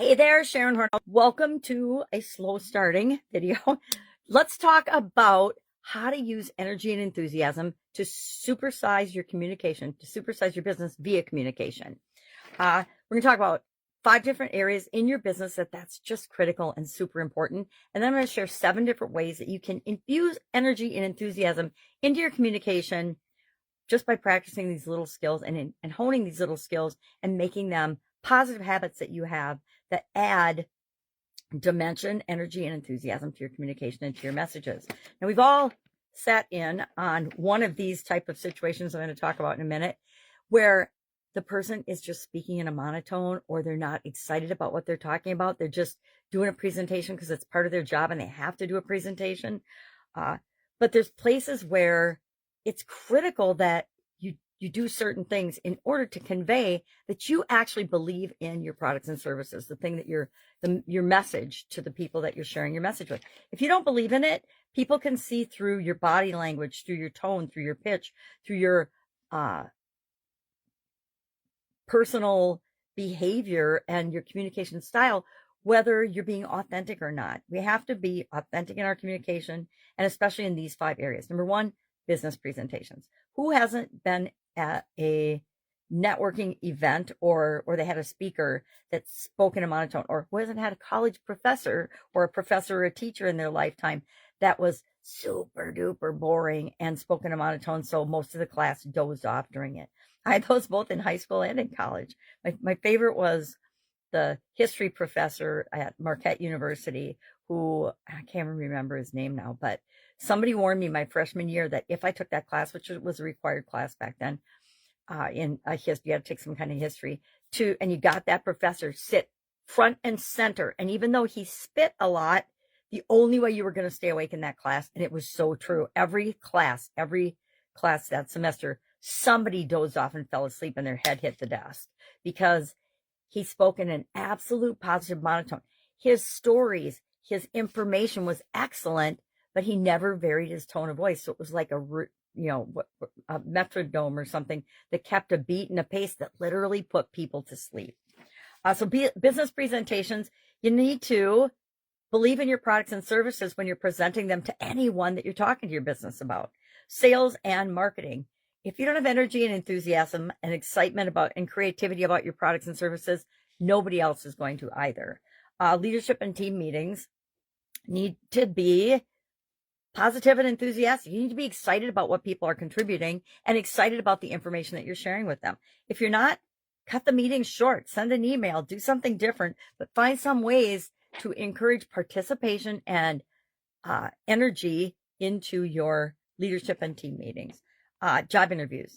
Hey there, Sharon Horne. Welcome to a slow starting video. Let's talk about how to use energy and enthusiasm to supersize your communication, to supersize your business via communication. We're going to talk about 5 different areas in your business that's just critical and super important. And then I'm going to share 7 different ways that you can infuse energy and enthusiasm into your communication just by practicing these little skills and honing these little skills and making them positive habits that you have that add dimension, energy, and enthusiasm to your communication and to your messages. Now, we've all sat in on one of these type of situations I'm going to talk about in a minute, where the person is just speaking in a monotone, or they're not excited about what they're talking about. They're just doing a presentation because it's part of their job and they have to do a presentation. But there's places where it's critical that you do certain things in order to convey that you actually believe in your products and services, the thing that your message to the people that you're sharing your message with. If you don't believe in it, people can see through your body language, through your tone, through your pitch, through your personal behavior and your communication style, whether you're being authentic or not. We have to be authentic in our communication, and especially in these 5 areas. Number 1, business presentations. Who hasn't been at a networking event or they had a speaker that spoke in a monotone, or who hasn't had a college professor or a professor or a teacher in their lifetime that was super duper boring and spoke in a monotone, so most of the class dozed off during it? I had those both in high school and in college. My favorite was the history professor at Marquette University, who I can't remember his name now, but somebody warned me my freshman year that if I took that class, which was a required class back then, in history, you had to take some kind of history and you got that professor sit front and center. And even though he spit a lot, the only way you were going to stay awake in that class, and it was so true, every class that semester, somebody dozed off and fell asleep and their head hit the desk because he spoke in an absolute positive monotone. His stories, his information was excellent, but he never varied his tone of voice. So it was like a metronome or something that kept a beat and a pace that literally put people to sleep. Business presentations, you need to believe in your products and services when you're presenting them to anyone that you're talking to your business about. Sales and marketing. If you don't have energy and enthusiasm and excitement about and creativity about your products and services, nobody else is going to either. Leadership and team meetings need to be positive and enthusiastic. You need to be excited about what people are contributing and excited about the information that you're sharing with them. If you're not, cut the meeting short, send an email, do something different, but find some ways to encourage participation and energy into your leadership and team meetings. Job interviews.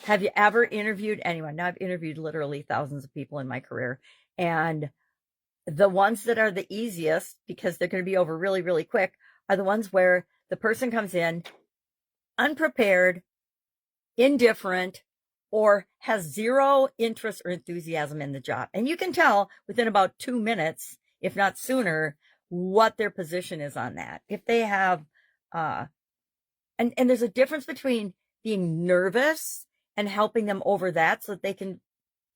Have you ever interviewed anyone? Now, I've interviewed literally thousands of people in my career, and the ones that are the easiest, because they're going to be over really, really quick, are the ones where the person comes in unprepared, indifferent, or has zero interest or enthusiasm in the job. And you can tell within about 2 minutes, if not sooner, what their position is on that. If they have, and there's a difference between being nervous and helping them over that so that they can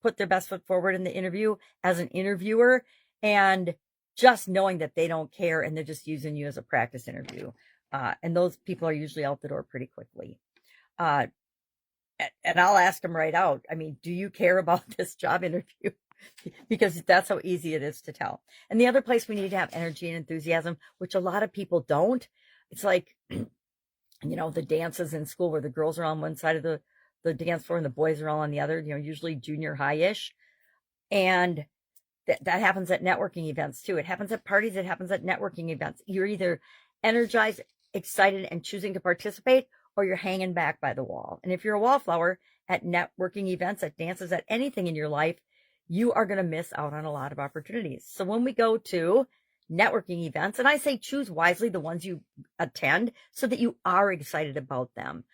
put their best foot forward in the interview as an interviewer, and just knowing that they don't care and they're just using you as a practice interview. And those people are usually out the door pretty quickly. And I'll ask them right out, I mean, do you care about this job interview? Because that's how easy it is to tell. And the other place we need to have energy and enthusiasm, which a lot of people don't, it's like, the dances in school where the girls are on one side of the dance floor and the boys are all on the other, usually junior high-ish. And that happens at networking events too. It happens at parties. It happens at networking events. You're either energized, excited, and choosing to participate, or you're hanging back by the wall. And if you're a wallflower at networking events, at dances, at anything in your life, you are going to miss out on a lot of opportunities. So when we go to networking events, and I say choose wisely the ones you attend so that you are excited about them.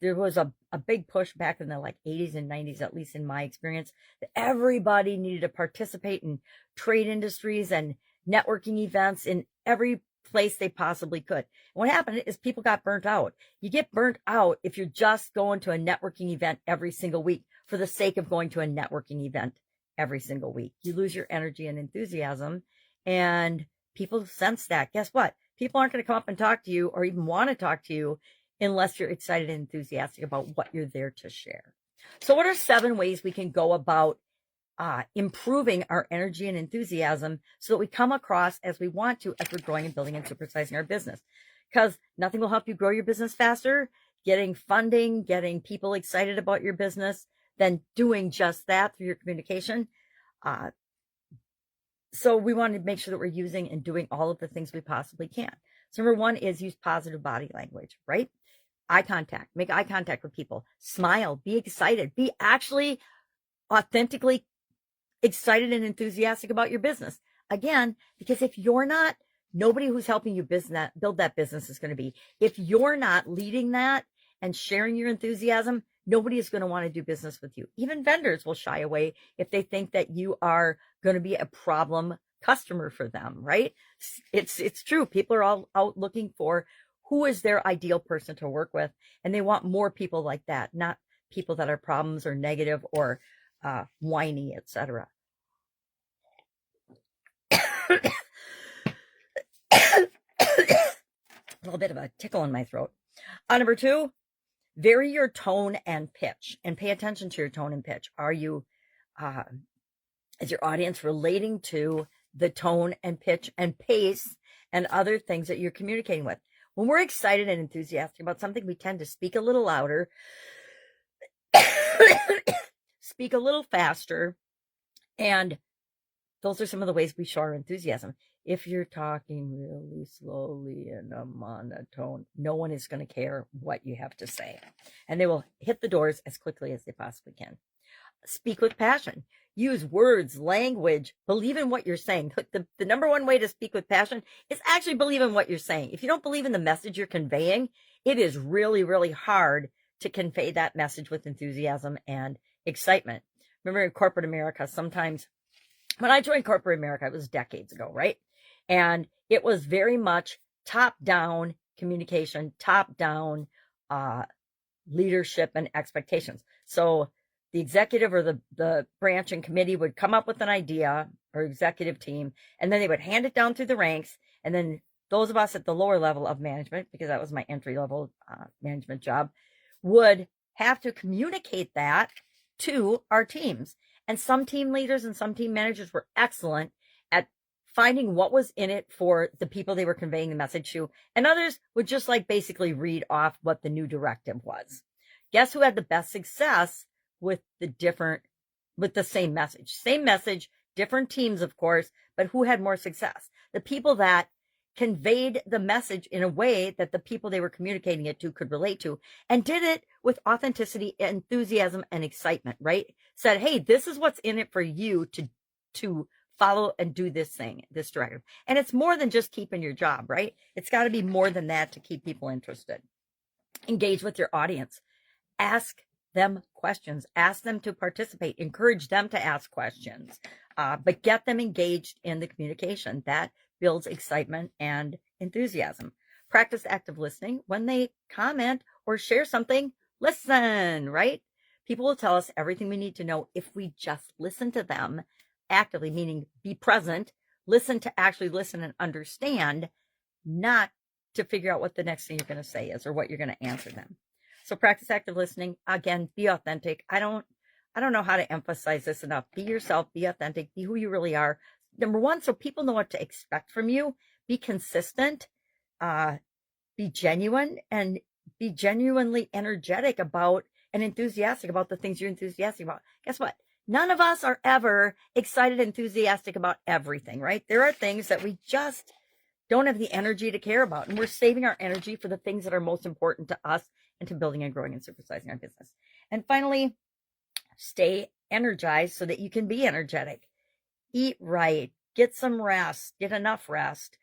There was a big push back in the 80s and 90s, at least in my experience, that everybody needed to participate in trade industries and networking events in every place they possibly could. And what happened is people got burnt out. You get burnt out if you're just going to a networking event every single week for the sake of going to a networking event every single week. You lose your energy and enthusiasm, and people sense that. Guess what? People aren't going to come up and talk to you or even want to talk to you unless you're excited and enthusiastic about what you're there to share. So what are 7 ways we can go about improving our energy and enthusiasm so that we come across as we want to as we're growing and building and supersizing our business? Because nothing will help you grow your business faster, getting funding, getting people excited about your business, than doing just that through your communication. So we want to make sure that we're using and doing all of the things we possibly can. So number 1 is use positive body language, right? Eye contact, make eye contact with people, smile, be excited, be actually authentically excited and enthusiastic about your business. Again, because if you're not, nobody who's helping you build that business is going to be. If you're not leading that and sharing your enthusiasm, nobody is going to want to do business with you. Even vendors will shy away if they think that you are going to be a problem customer for them, right? It's true. People are all out looking for who is their ideal person to work with, and they want more people like that, not people that are problems or negative or whiny, etc. A little bit of a tickle in my throat. Number 2, vary your tone and pitch, and pay attention to your tone and pitch. Are you, is your audience relating to the tone and pitch and pace and other things that you're communicating with? When we're excited and enthusiastic about something, we tend to speak a little louder, speak a little faster, and those are some of the ways we show our enthusiasm. If you're talking really slowly in a monotone, no one is going to care what you have to say, and they will hit the doors as quickly as they possibly can. Speak with passion. Use words, language, believe in what you're saying. The number 1 way to speak with passion is actually believe in what you're saying. If you don't believe in the message you're conveying, it is really, really hard to convey that message with enthusiasm and excitement. Remember in corporate America, sometimes when I joined corporate America, it was decades ago, right? And it was very much top-down communication, top-down leadership and expectations. So the executive or the branch and committee would come up with an idea, or executive team, and then they would hand it down through the ranks. And then those of us at the lower level of management, because that was my entry-level management job, would have to communicate that to our teams. And some team leaders and some team managers were excellent at finding what was in it for the people they were conveying the message to. And others would just basically read off what the new directive was. Guess who had the best success with the same message? Same message, different teams, of course, but who had more success? The people that conveyed the message in a way that the people they were communicating it to could relate to, and did it with authenticity, enthusiasm, and excitement, right? Said, hey, this is what's in it for you to follow and do this thing, this directive. And it's more than just keeping your job, right? It's got to be more than that to keep people interested. Engage with your audience. Ask them questions. Ask them to participate. Encourage them to ask questions. But get them engaged in the communication. That builds excitement and enthusiasm. Practice active listening. When they comment or share something, listen, right? People will tell us everything we need to know if we just listen to them actively, meaning be present, listen to actually listen and understand, not to figure out what the next thing you're going to say is or what you're going to answer them. So practice active listening. Again, be authentic. I don't know how to emphasize this enough. Be yourself, be authentic, be who you really are. Number 1, so people know what to expect from you. Be consistent, be genuine, and be genuinely energetic about and enthusiastic about the things you're enthusiastic about. Guess what? None of us are ever excited, enthusiastic about everything, right? There are things that we just don't have the energy to care about, and we're saving our energy for the things that are most important to us and to building and growing and supersizing our business. And finally, stay energized so that you can be energetic. Eat right, get some rest, get enough rest,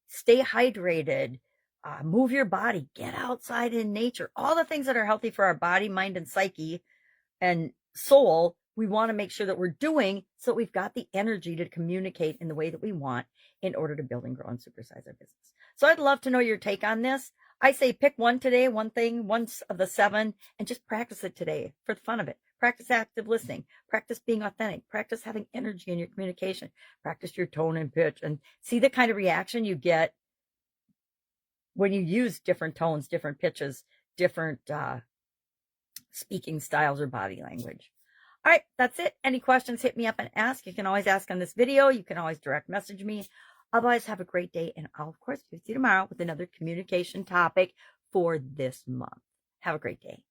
stay hydrated, move your body, get outside in nature. All the things that are healthy for our body, mind, and psyche and soul, we want to make sure that we're doing so we've got the energy to communicate in the way that we want in order to build and grow and supersize our business. So I'd love to know your take on this. I say pick one today, one thing, one of the 7, and just practice it today for the fun of it. Practice active listening. Practice being authentic. Practice having energy in your communication. Practice your tone and pitch, and see the kind of reaction you get when you use different tones, different pitches, different speaking styles or body language. All right, that's it. Any questions, hit me up and ask. You can always ask on this video. You can always direct message me. Otherwise, have a great day. And I'll, of course, see you tomorrow with another communication topic for this month. Have a great day.